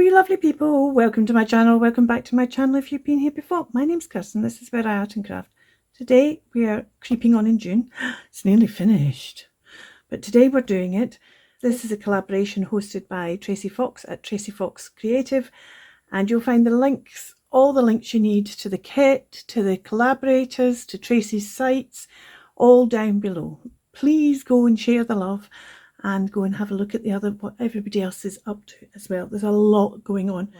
you lovely people, welcome to my channel, welcome back to my channel if you've been here before. My name's Kirsten, this is Where I Art and Craft. Today we are creeping on in June. It's nearly finished, but today we're doing it. This is a collaboration hosted by Tracy Fox at Tracy Fox Creative, and you'll find the links, all the links you need to the kit, to the collaborators, to Tracy's sites, all down below. Please go and share the love and go and have a look at what everybody else is up to as well. There's a lot going on.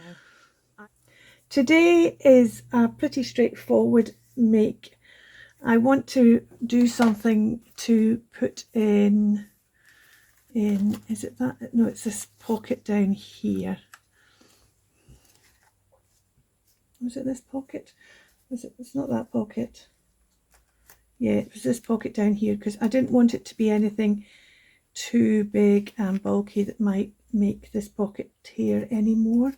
Wow. Today is a pretty straightforward make. I want to do something to put in, is it that? No, it's this pocket down here. Was it this pocket? It's not that pocket. Yeah, it was this pocket down here because I didn't want it to be anything too big and bulky that might make this pocket tear anymore,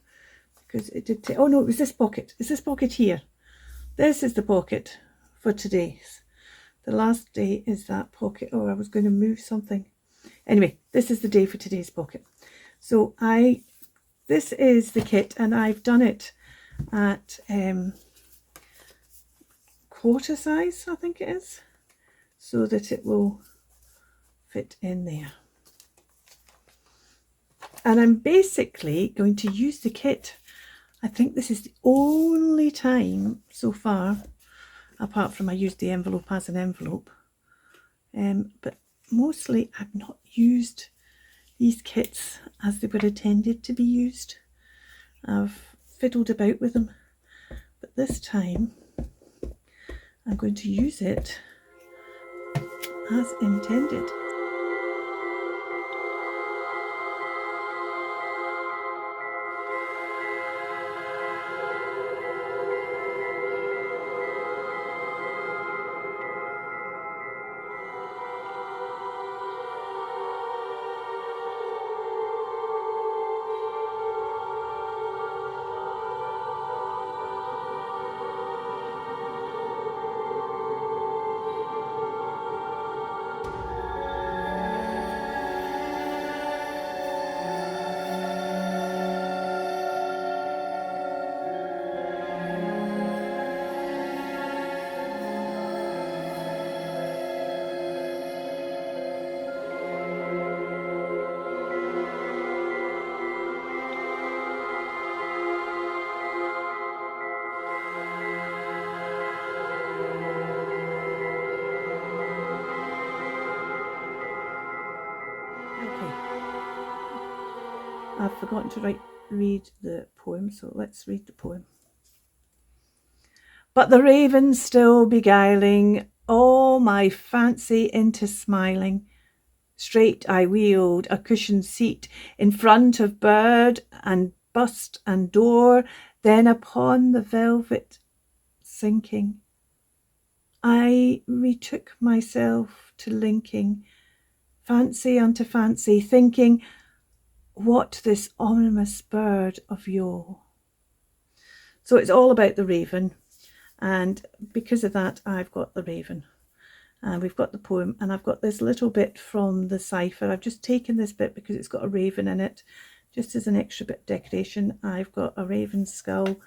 because it did tear. Oh no, it was this pocket. It's this pocket here. This is the pocket for today's. The last day is that pocket. Oh, I was going to move something. Anyway, this is the day for today's pocket. So this is the kit, and I've done it at quarter size, I think it is, so that it will fit in there. And I'm basically going to use the kit. I think this is the only time so far, apart from I used the envelope as an envelope, but mostly I've not used these kits as they were intended to be used. I've fiddled about with them, but this time I'm going to use it as intended. I've forgotten to read the poem, so let's read the poem. But the raven still beguiling all my fancy into smiling, straight I wheeled a cushioned seat in front of bird and bust and door, then upon the velvet sinking, I retook myself to linking fancy unto fancy, thinking, what this ominous bird of yore. So it's all about the raven, and because of that I've got the raven, and we've got the poem, and I've got this little bit from the cipher. I've just taken this bit because it's got a raven in it, just as an extra bit of decoration. I've got a raven skull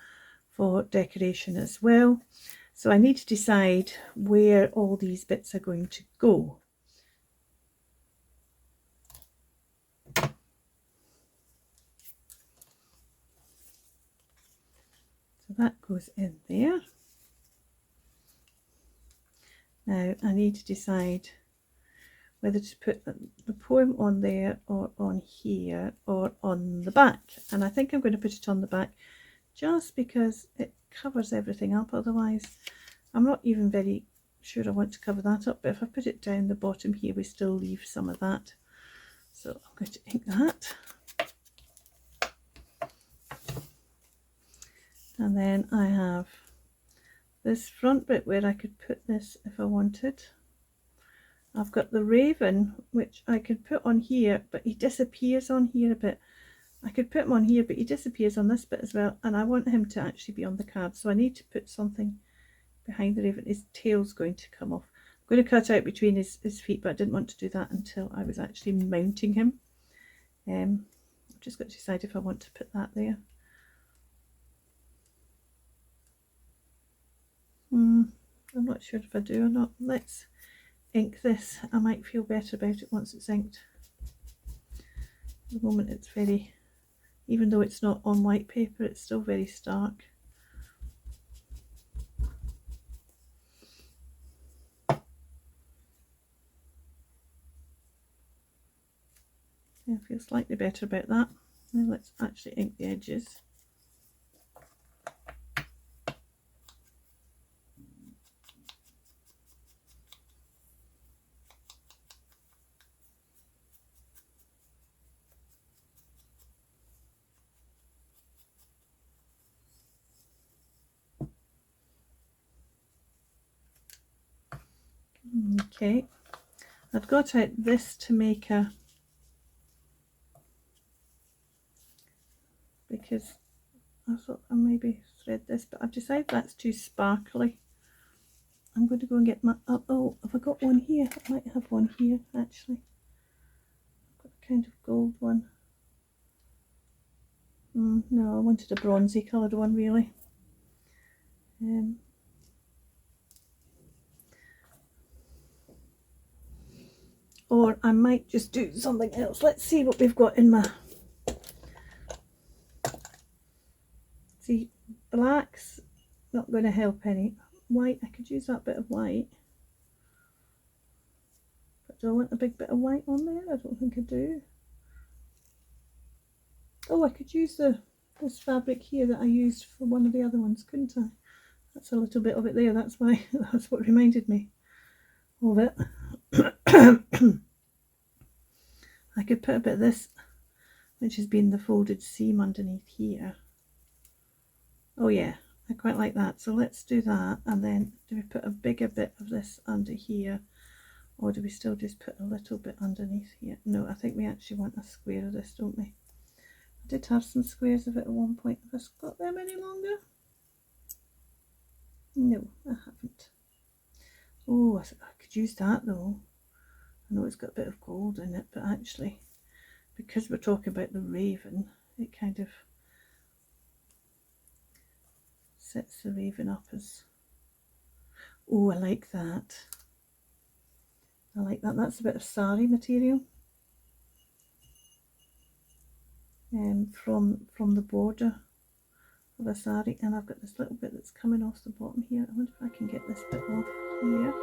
for decoration as well. So I need to decide where all these bits are going to go. That goes in there. Now I need to decide whether to put the poem on there or on here or on the back, and I think I'm going to put it on the back just because it covers everything up. Otherwise I'm not even very sure I want to cover that up, but if I put it down the bottom here we still leave some of that. So I'm going to ink that. And then I have this front bit where I could put this if I wanted. I've got the raven, which I could put on here, but he disappears on here a bit. I could put him on here, but he disappears on this bit as well, and I want him to actually be on the card, so I need to put something behind the raven. His tail's going to come off. I'm going to cut out between his feet, but I didn't want to do that until I was actually mounting him. I've just got to decide if I want to put that there. I'm not sure if I do or not. Let's ink this. I might feel better about it once it's inked. At the moment it's very, even though it's not on white paper, it's still very stark. Yeah, I feel slightly better about that. Now let's actually ink the edges. Okay, I've got out this to make a, because I thought I maybe thread this, but I've decided that's too sparkly. I'm going to go and get my, oh, have I got one here? I might have one here actually. I've got a kind of gold one. No, I wanted a bronzy coloured one really. Or I might just do something else. Let's see what we've got in my, see, black's not going to help any. White, I could use that bit of white. But do I want a big bit of white on there? I don't think I do. Oh, I could use this fabric here that I used for one of the other ones, couldn't I? That's a little bit of it there. That's why, that's what reminded me of it. I could put a bit of this, which has been the folded seam underneath here. Oh yeah, I quite like that. So let's do that, and then do we put a bigger bit of this under here, or do we still just put a little bit underneath here? No, I think we actually want a square of this, don't we? I did have some squares of it at one point. Have I got them any longer? No, I haven't. Oh, I could use that though. I know it's got a bit of gold in it, but actually, because we're talking about the raven, it kind of sets the raven up as, oh, I like that. I like that. That's a bit of sari material from the border of a sari, and I've got this little bit that's coming off the bottom here. I wonder if I can get this bit off here.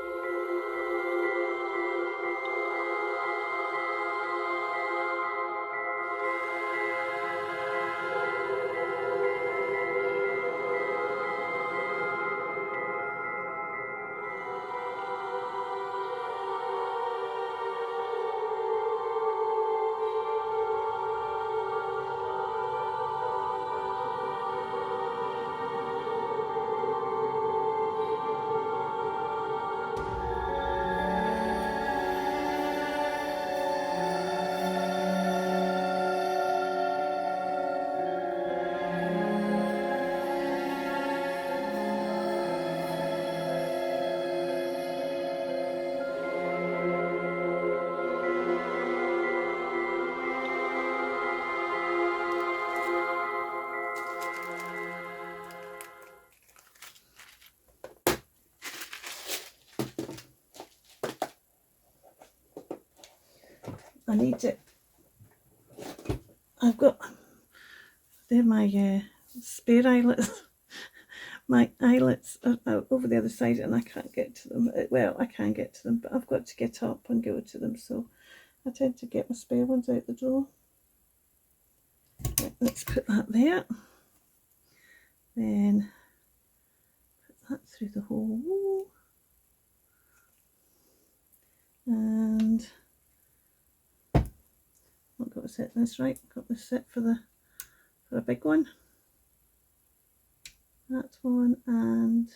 I need to, I've got, they're my spare eyelets. My eyelets are out over the other side and I can't get to them. Well, I can get to them, but I've got to get up and go to them, so I tend to get my spare ones out the door. Right, let's put that there. Then put that through the hole. And I've got to set this right. Got this set for a big one. That one and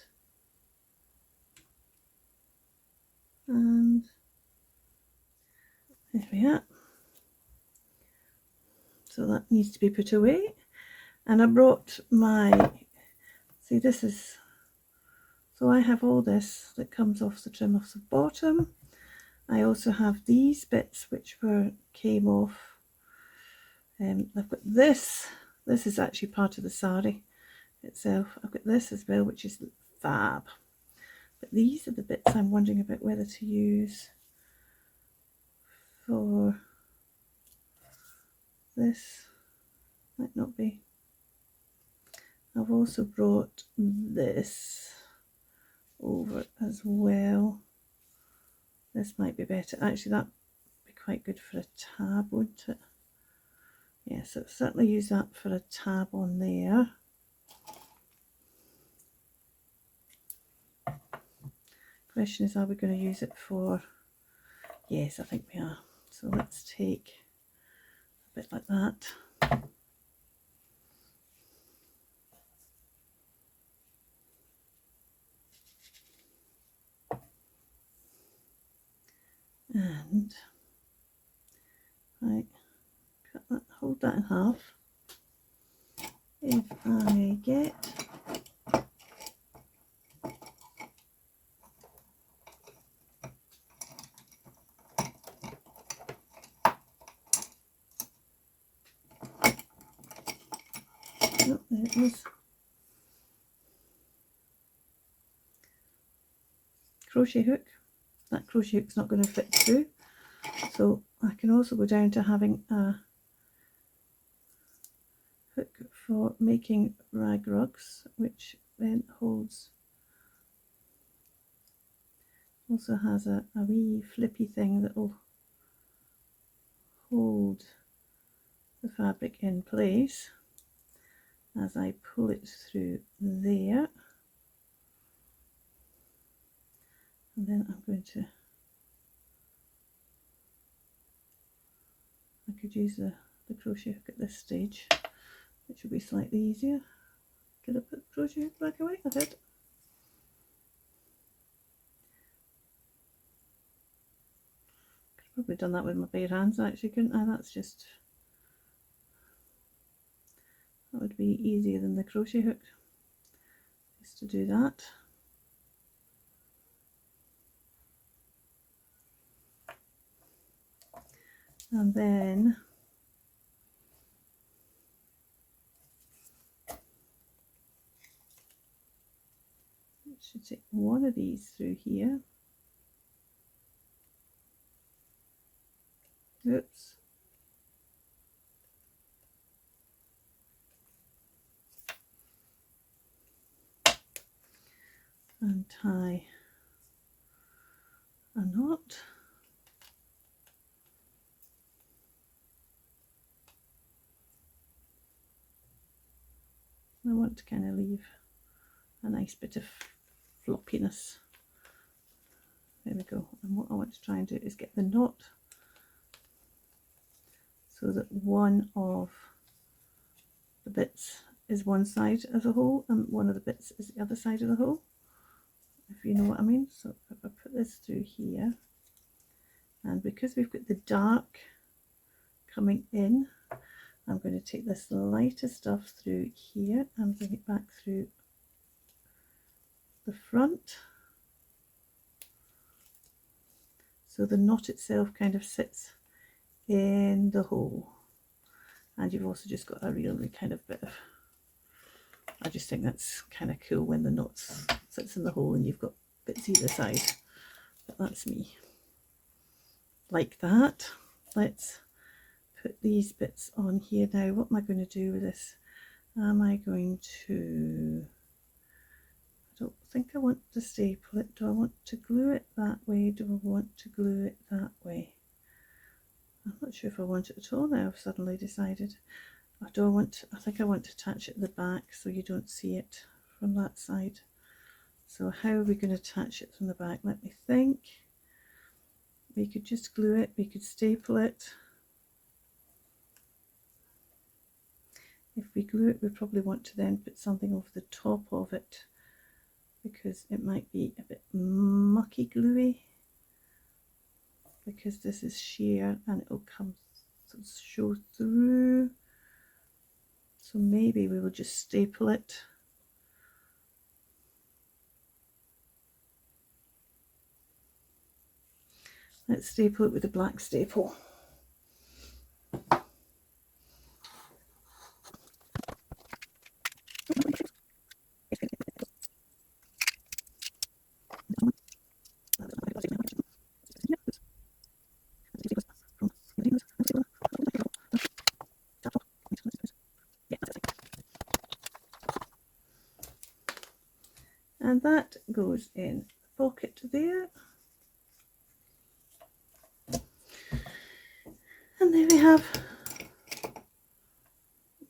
there we are. So that needs to be put away. And I brought my, see this is, so I have all this that comes off the trim off the bottom. I also have these bits which came off I've got this. This is actually part of the sari itself. I've got this as well, which is fab. But these are the bits I'm wondering about whether to use for this. Might not be. I've also brought this over as well. This might be better. Actually, that would be quite good for a tab, wouldn't it? Yeah, so certainly use that for a tab on there. Question is, are we going to use it for... Yes, I think we are. So let's take a bit like that. And right, cut that, hold that in half. If I get oh, there it is. Crochet hook. That crochet hook's not going to fit through, so I can also go down to having a hook for making rag rugs, which then holds, also has a wee flippy thing that will hold the fabric in place as I pull it through there. And then I'm going to, I could use the crochet hook at this stage, which will be slightly easier. Could I put the crochet hook back away? I did. Could have probably done that with my bare hands actually, couldn't I? That's just, that would be easier than the crochet hook, just to do that. And then I should take one of these through here. Oops. And tie a knot. I want to kind of leave a nice bit of floppiness. There we go. And what I want to try and do is get the knot so that one of the bits is one side of the hole and one of the bits is the other side of the hole, if you know what I mean. So if I put this through here, and because we've got the dark coming in, I'm going to take this lighter stuff through here and bring it back through the front, so the knot itself kind of sits in the hole. And you've also just got a really kind of bit of, I just think that's kind of cool when the knot sits in the hole and you've got bits either side, but that's me. Like that. Let's put these bits on here now. What am I going to do with this? Am I going to, I don't think I want to staple it. Do I want to glue it that way? Do I want to glue it that way? I'm not sure if I want it at all now. I've suddenly decided. I don't want, I think I want to attach it at the back so you don't see it from that side. So how are we going to attach it from the back? Let me think. We could just glue it, we could staple it. If we glue it, we probably want to then put something over the top of it because it might be a bit mucky gluey, because this is sheer and it will come show through. So maybe we will just staple it. Let's staple it with a black staple. and that goes in the pocket there. And there we have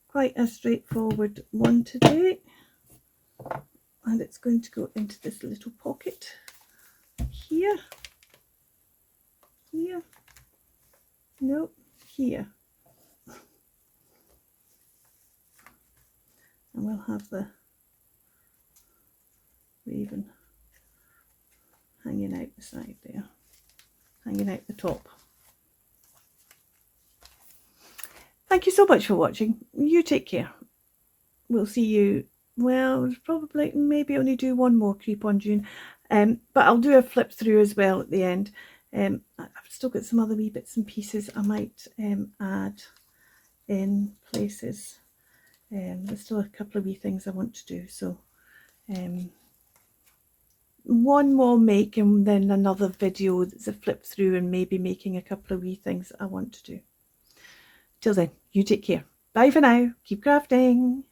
quite a straightforward one today, and it's going to go into this little pocket here, here, no, here, and we'll have the raven hanging out the side there, hanging out the top. Thank you so much for watching. You take care. We'll see you, well, probably maybe only do one more creep on June, but I'll do a flip through as well at the end. I've still got some other wee bits and pieces I might add in places. There's still a couple of wee things I want to do, so one more make and then another video that's a flip through and maybe making a couple of wee things I want to do. Till then, you take care. Bye for now. Keep crafting.